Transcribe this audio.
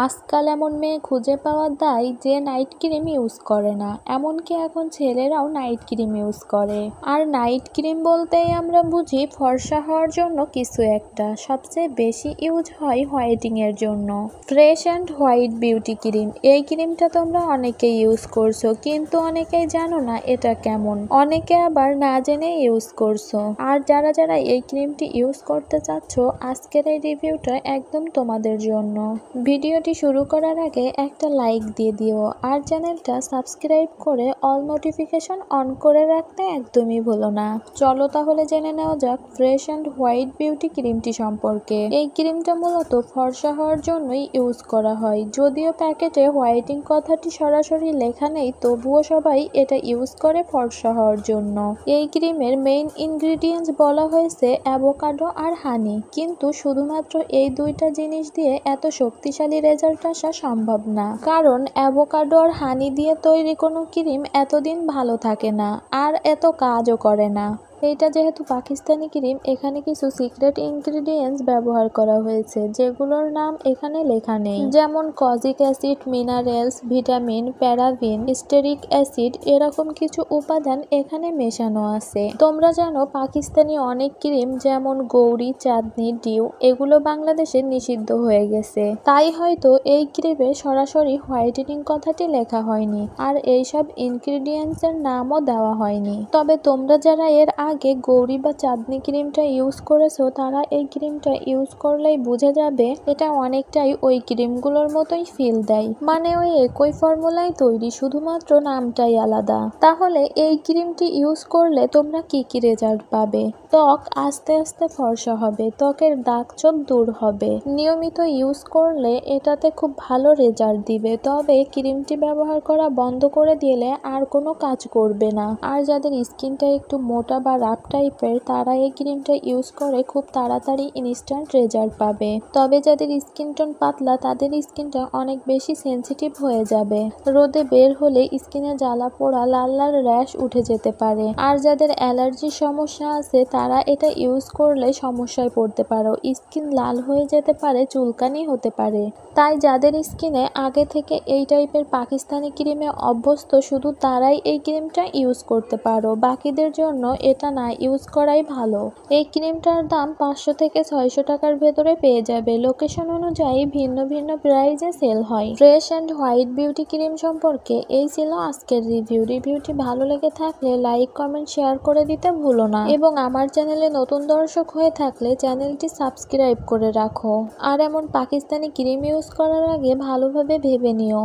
আজকাল এমন মেয়ে খুঁজে পাওয়া দায় যে নাইট ক্রিম ইউজ করে না। এমনকি এখন ছেলেরাও নাইট ক্রিম ইউজ করে। আর নাইট ক্রিম বলতেই আমরা বুঝি ফর্সা হওয়ার জন্য কিছু একটা। সবচেয়ে বেশি ইউজ হয় হোয়াইটিং এর জন্য। Fresh and white beauty cream, এই ক্রিমটা তোমরা অনেকেই ইউজ করছো, কিন্তু অনেকেই জানো না এটা কেমন। অনেকে আবার না জেনে ইউজ করছো। আর যারা যারা এই ক্রিমটি ইউজ করতে চাচ্ছ, আজকের এই রিভিউটা একদম তোমাদের জন্য। ভিডিওটি শুরু করার আগে একটা লাইক দিয়ে দিও, আর চ্যানেলটা সাবস্ক্রাইব করে অল নোটিফিকেশন অন করে রাখতে একদমই ভুলো না। চলো তাহলে জেনে নেওয়া যাক ফ্রেশ অ্যান্ড হোয়াইট বিউটি ক্রিমটি সম্পর্কে। এই ক্রিমটা মূলত ফর্সা হওয়ার জন্যই ইউজ করা হয়। যদিও প্যাকেটে হোয়াইটিং কথাটি সরাসরি লেখা নেই, তবুও সবাই এটা ইউজ করে ফর্সা হওয়ার জন্য। এই ক্রিমের মেইন ইনগ্রিডিয়েন্টস বলা হয়েছে অ্যাভোকাডো আর হানি, কিন্তু শুধুমাত্র এই দুইটা জিনিস দিয়ে এত শক্তিশালী রেজাল্ট আসা সম্ভব না। কারণ অ্যাভোকাডো আর হানি দিয়ে তৈরি কোনো ক্রিম এতদিন ভালো থাকে না, আর এত কাজও করে না। এইটা যেহেতু পাকিস্তানি ক্রিম, এখানে কিছু সিক্রেট ইনগ্রিডিয়েন্টস ব্যবহার করা হয়েছে, যেগুলোর নাম এখানে লেখা নেই। যেমন kojic acid, minerals, vitamin, paraben, steric acid, এরকম কিছু উপাদান এখানে মেশানো আছে। তোমরা জানো পাকিস্তানি অনেক ক্রিম যেমন গৌরী, চাঁদনি, ডিউ এগুলো বাংলাদেশে নিষিদ্ধ হয়ে গেছে। তাই হয়তো এই ক্রিমে সরাসরি হোয়াইটেনিং কথাটি লেখা হয়নি, আর এইসব ইনগ্রিডিয়েন্টস এর নামও দেওয়া হয়নি। তবে তোমরা যারা এর আগে গৌরী বা চাঁদনি ক্রিমটা ইউজ করেছো, তারা এই ক্রিমটা ইউজ করলেই বুঝে যাবে এটা অনেকটাই ওই ক্রিমগুলোর মতোই ফিল দেয়। মানে ওই একই ফর্মুলায় তৈরি, শুধুমাত্র নামটাই আলাদা। তাহলে এই ক্রিমটি ইউজ করলে তোমরা কি কি রেজাল্ট পাবে? ত্বক আস্তে আস্তে ফর্সা হবে, ত্বকের দাগ ছোপ দূর হবে। নিয়মিত ইউজ করলে এটাতে খুব ভালো রেজাল্ট দিবে। তবে ক্রিমটি ব্যবহার করা বন্ধ করে দিলে আর কোনো কাজ করবে না। আর যাদের স্কিনটা একটু মোটা বা রাফ টাইপের, তারা এই ক্রিমটা ইউজ করে খুব তাড়াতাড়ি ইনস্ট্যান্ট রেজাল্ট পাবে। তবে যাদের স্কিন টোন পাতলা, তাদের স্কিনটা অনেক বেশি সেনসিটিভ হয়ে যাবে। রোদে বের হলে স্কিনে জ্বালা পোড়া, লাল লাল র্যাশ উঠে যেতে পারে। আর যাদের অ্যালার্জির সমস্যা আছে, তারা এটা ইউজ করলে সমস্যায় পড়তে পারো। স্কিন লাল হয়ে যেতে পারে, চুলকানি হতে পারে। তাই যাদের স্কিনে আগে থেকে এই টাইপের পাকিস্তানি ক্রিমে অভ্যস্ত, শুধু তারাই এই ক্রিমটা ইউজ করতে পারো। বাকিদের জন্য এটা না ইউজ করাই ভালো। এই ক্রিমটার দাম 500 থেকে 600 টাকার ভেতরে পেয়ে যাবে। লোকেশন অনুযায়ী ভিন্ন ভিন্ন প্রাইজে সেল হয়। Fresh and white beauty cream সম্পর্কে এই ছিল আজকের রিভিউটি ভালো লেগে থাকলে লাইক, কমেন্ট, শেয়ার করে দিতে ভুলো না। এবং আমার চ্যানেলে নতুন দর্শক হয়ে থাকলে চ্যানেলটি সাবস্ক্রাইব করে রাখো। আর এমন পাকিস্তানি ক্রিম ইউজ করার আগে ভালোভাবে ভেবে নিও।